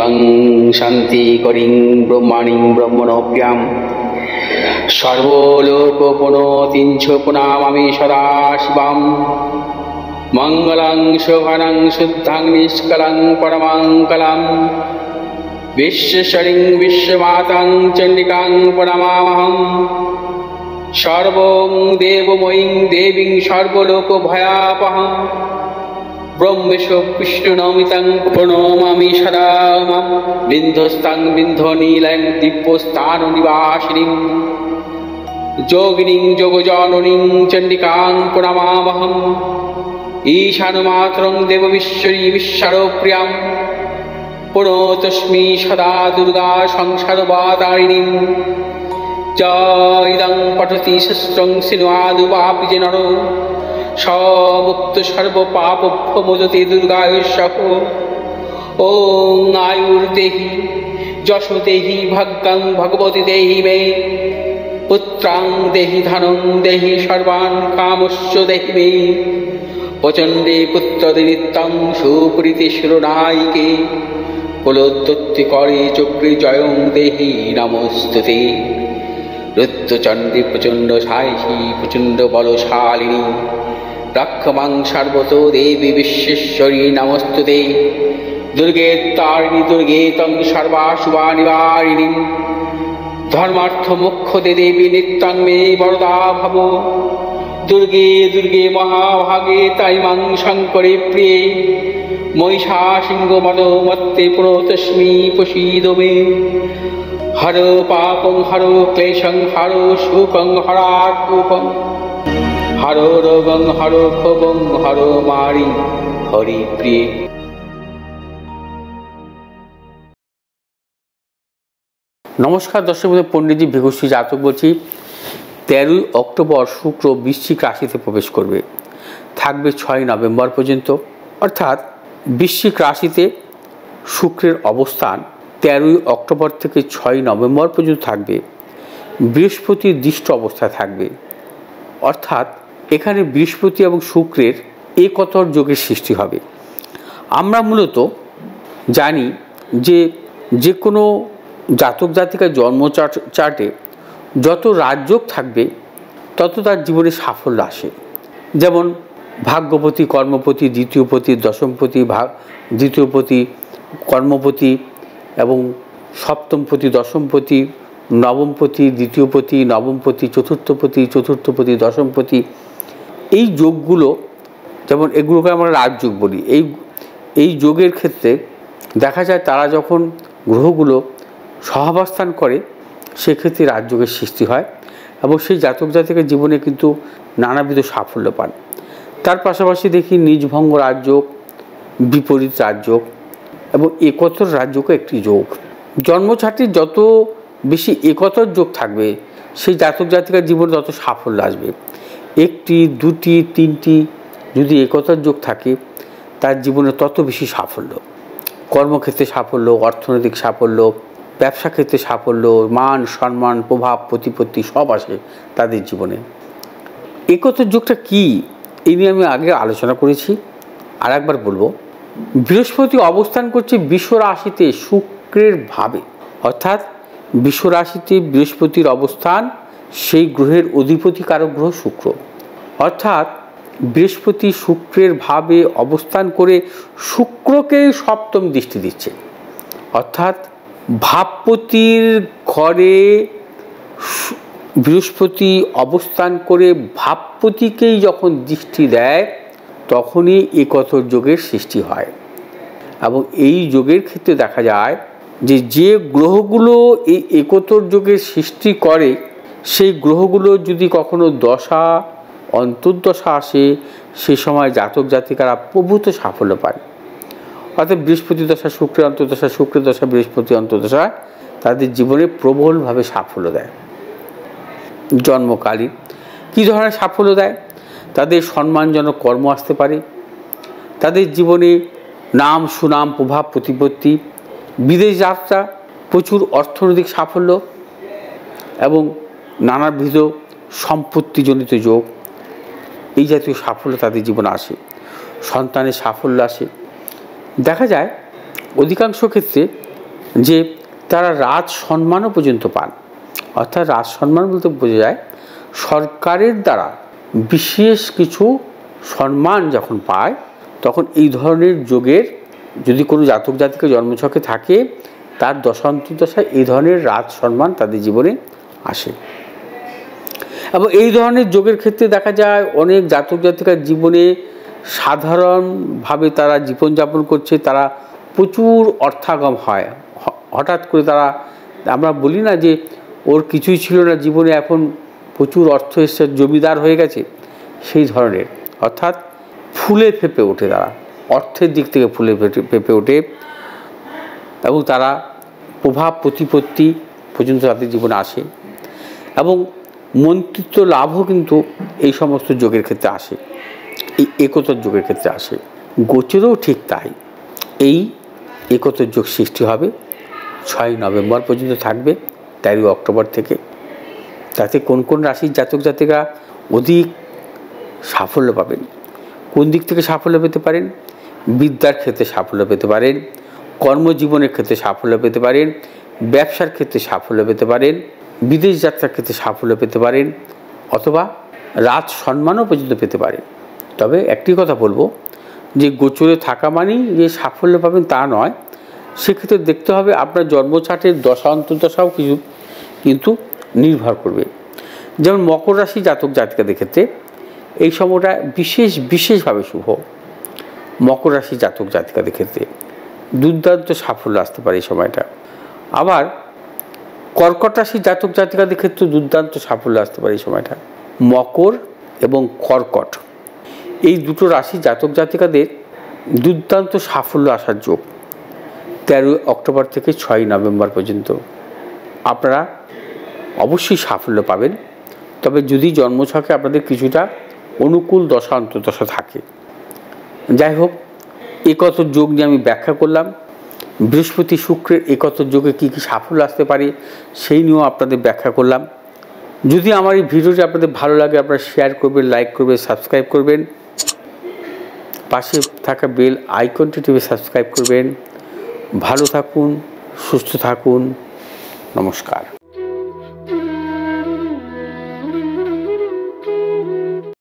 শিবং শান্তি করিং ব্রহ্মাণিং ব্রহ্মণোপ্যাম সর্বলোকপুনতিঞ্চ প্রণামামি সদা শিবম মঙ্গলং শোভনং শুদ্ধং নিষ্কলং পরমঙ্গলম বিশ্বশ্বরিং বিশ্বমাতাং চণ্ডিকাং প্রণমামহম সর্বং দেবময়ীং দেবীং সর্বলোকভয়াপহম ব্রহ্মেশ বিষ্ণুনমিতং প্রণমামি সদা মাম বিন্ধস্তাং বিন্ধনীলং দিব্যস্থাননিবাসিনীং যোগিনীং যোগজননীং চণ্ডিকাং প্রণমামহম ঈশানমাতরং দেববিশ্বরী বিশ্বরপ্রিয়াং প্রণতস্মি সদা দুর্গা সংসারবাতারিণীং ইদং পঠতি শস্ত্রং সিনুয়াদুপাপি যে নর সমুক্ত সর্বপাপভ্যো মোদতে দুর্গায়ুঃসহ ওং আয়ুর্দেহি যশো দেহি ভাগ্যং ভগবতী দেহি মে পুত্রাং দেহি ধনং দেহি সর্বান কামস্য দেহি মে প্রচণ্ডে পুত্রদে নিত্যং সুপ্রীতি শিরোনায়িকে কুলোদ্যুক্তি করে চক্রে জয়ং দেহি নমস্তুতে রুদ্রচণ্ডী প্রচণ্ড সাহসী প্রচণ্ড বলশালিনী রক্ষমাং সর্বতো দেবী বিশ্বেশ্বরী নমস্তুতে দুর্গে তারিণী দুর্গে তং সর্বাশুভা নিবারিণী ধর্মার্থ মোক্ষদে দেবী নিত্যং মে বরদা ভব দুর্গে দুর্গে মহাভাগে তাই মাং শঙ্করে প্রিয়ে মহিষা সিংহ মদমত্তে প্রতস্মি প্রসীদ মে হর পাপং হর ক্লেশং হর সুখং হরাকুপং হর রোগং হর ক্ষোভং হর মারি হরি প্রিয়ে। নমস্কার দর্শক বন্ধু, পণ্ডিতজি ভিঘুশ্রী জাতক বলছি। 13ই অক্টোবর শুক্র বৃশ্চিক রাশিতে প্রবেশ করবে, থাকবে 6 নভেম্বর পর্যন্ত। অর্থাৎ বৃশ্চিক রাশিতে শুক্রের অবস্থান 13ই অক্টোবর থেকে 6 নভেম্বর পর্যন্ত থাকবে। বৃহস্পতির দৃষ্ট অবস্থায় থাকবে, অর্থাৎ এখানে বৃহস্পতি এবং শুক্রের একতর যোগের সৃষ্টি হবে। আমরা মূলত জানি যে কোনো জাতক জাতিকার জন্ম চার্টে যত রাজযোগ থাকবে তত তার জীবনে সাফল্য আসে। যেমন ভাগ্যপতি, কর্মপতি, দ্বিতীয়পতি, দশমপতি, দ্বিতীয়পতি, কর্মপতি এবং সপ্তমপতি, দশমপতি, নবমপতি, দ্বিতীয়পতি, নবমপতি, চতুর্থপতি, দশমপতি, এই যোগগুলো, যেমন এগুলোকে আমরা রাজযোগ বলি। এই যোগের ক্ষেত্রে দেখা যায় তারা যখন গ্রহগুলো সহাবস্থান করে সেক্ষেত্রে রাজযোগের সৃষ্টি হয় এবং সেই জাতক জাতিকের জীবনে কিন্তু নানাবিধ সাফল্য পান। তার পাশাপাশি দেখি নিজভঙ্গ রাজযোগ, বিপরীত রাজযোগ এবং একতর রাজযোগও একটি যোগ। জন্মছাত্রীর যত বেশি একতর যোগ থাকবে সেই জাতক জাতিকার জীবনে তত সাফল্য আসবে। 1টি, 2টি, 3টি যদি একতর যোগ থাকে তার জীবনে তত বেশি সাফল্য। কর্মক্ষেত্রে সাফল্য, অর্থনৈতিক সাফল্য, ব্যবসা ক্ষেত্রে সাফল্য, মান সম্মান, প্রভাব প্রতিপত্তি সব আসে তাদের জীবনে। একতর যোগটা কী এই নিয়ে আমি আগে আলোচনা করেছি, আর একবার বলবো। বৃহস্পতি অবস্থান করছে বৃষ রাশিতে শুক্রের ভাবে, অর্থাৎ বৃষ রাশিতে বৃহস্পতির অবস্থান, সেই গ্রহের অধিপতি কারক গ্রহ শুক্র। অর্থাৎ বৃহস্পতি শুক্রের ভাবে অবস্থান করে শুক্রকে সপ্তম দৃষ্টি দিচ্ছে। অর্থাৎ ভাবপতির ঘরে বৃহস্পতি অবস্থান করে ভাবপতিকেই যখন দৃষ্টি দেয় তখনই একতর যোগের সৃষ্টি হয়। এবং এই যোগের ক্ষেত্রে দেখা যায় যে গ্রহগুলো এই একতর যোগের সৃষ্টি করে সেই গ্রহগুলো যদি কখনো দশা অন্তর্দশা আসে সে সময় জাতক জাতিকারা প্রভূত সাফল্য পায়। অর্থাৎ বৃহস্পতি দশা, শুক্রের অন্তর্দশা, শুক্রের দশা, বৃহস্পতি অন্তর্দশা তাদের জীবনে প্রবলভাবে সাফল্য দেয়। জন্মকালীন কী ধরনের সাফল্য দেয়? তাদের সম্মানজনক কর্ম আসতে পারে, তাদের জীবনে নাম সুনাম, প্রভাব প্রতিপত্তি, বিদেশ যাত্রা, প্রচুর অর্থনৈতিক সাফল্য এবং নানাবিধ সম্পত্তিজনিত যোগ, এই জাতীয় সাফল্য তাদের জীবনে আসে। সন্তানের সাফল্য আসে। দেখা যায় অধিকাংশ ক্ষেত্রে যে তারা রাজ সম্মানও পর্যন্ত পান। অর্থাৎ রাজ সম্মান বলতে বোঝা যায় সরকারের দ্বারা বিশেষ কিছু সম্মান যখন পায়, তখন এই ধরনের যোগের যদি কোনো জাতক জাতিকা জন্মছকে থাকে, তার দশান্তদশায় এই ধরনের রাজ সম্মান তাদের জীবনে আসে। এবং এই ধরনের যোগের ক্ষেত্রে দেখা যায় অনেক জাতক জাতিকার জীবনে সাধারণভাবে তারা জীবনযাপন করছে, তারা প্রচুর অর্থাগম হয়। হঠাৎ করে তারা, আমরা বলি না যে ওর কিছুই ছিল না জীবনে, এখন প্রচুর অর্থ এসছে, জমিদার হয়ে গেছে, সেই ধরনের। অর্থাৎ ফুলে ফেঁপে ওঠে তারা, অর্থের দিক থেকে ফুলে ফেঁপে ওঠে এবং তারা প্রভাব প্রতিপত্তি পর্যন্ত তাদের জীবনে আসে এবং মন্ত্রিত্ব লাভও কিন্তু এই সমস্ত যোগের ক্ষেত্রে আসে, এই একতর যোগের ক্ষেত্রে আসে। গোচরেও ঠিক তাই। এই একতর যোগ সৃষ্টি হবে 6 নভেম্বর পর্যন্ত থাকবে, 13 অক্টোবর থেকে। তাতে কোন কোন রাশির জাতক জাতিকা অধিক সাফল্য পাবেন, কোন দিক থেকে সাফল্য পেতে পারেন? বিদ্যার ক্ষেত্রে সাফল্য পেতে পারেন, কর্মজীবনের ক্ষেত্রে সাফল্য পেতে পারেন, ব্যবসার ক্ষেত্রে সাফল্য পেতে পারেন, বিদেশ যাত্রার ক্ষেত্রে সাফল্য পেতে পারেন, অথবা রাজ সম্মানও পর্যন্ত পেতে পারেন। তবে একটি কথা বলবো যে গোচরে থাকা মানেই যে সাফল্য পাবেন তা নয়। সেক্ষেত্রে দেখতে হবে আপনার জন্মছাটের দশা অন্তর্দশাও কিছু কিন্তু নির্ভর করবে। যেমন মকর রাশি জাতক জাতিকাদের ক্ষেত্রে এই সময়টা বিশেষভাবে শুভ। মকর রাশি জাতক জাতিকাদের ক্ষেত্রে দুর্দান্ত সাফল্য আসতে পারে এই সময়টা। আবার কর্কট রাশি জাতক জাতিকাদের ক্ষেত্রে দুর্দান্ত সাফল্য আসতে পারে এই সময়টা। মকর এবং কর্কট এই দুটো রাশি জাতক জাতিকাদের দুর্দান্ত সাফল্য আসার যোগ 13 অক্টোবর থেকে 6 নভেম্বর পর্যন্ত। আপনারা অবশ্যই সাফল্য পাবেন, তবে যদি জন্মছকে আপনাদের কিছুটা অনুকূল দশা অন্তর্দশা থাকে। যাই হোক, একতর যোগ নিয়ে আমি ব্যাখ্যা করলাম। বৃহস্পতি শুক্রের একতর যোগে কী কী সাফল্য আসতে পারে সেই নিয়েও আপনাদের ব্যাখ্যা করলাম। যদি আমার এই ভিডিওটি আপনাদের ভালো লাগে, আপনারা শেয়ার করবেন, লাইক করবেন, সাবস্ক্রাইব করবেন, পাশে থাকা বেল আইকনটি টিপে সাবস্ক্রাইব করবেন। ভালো থাকুন, সুস্থ থাকুন, নমস্কার।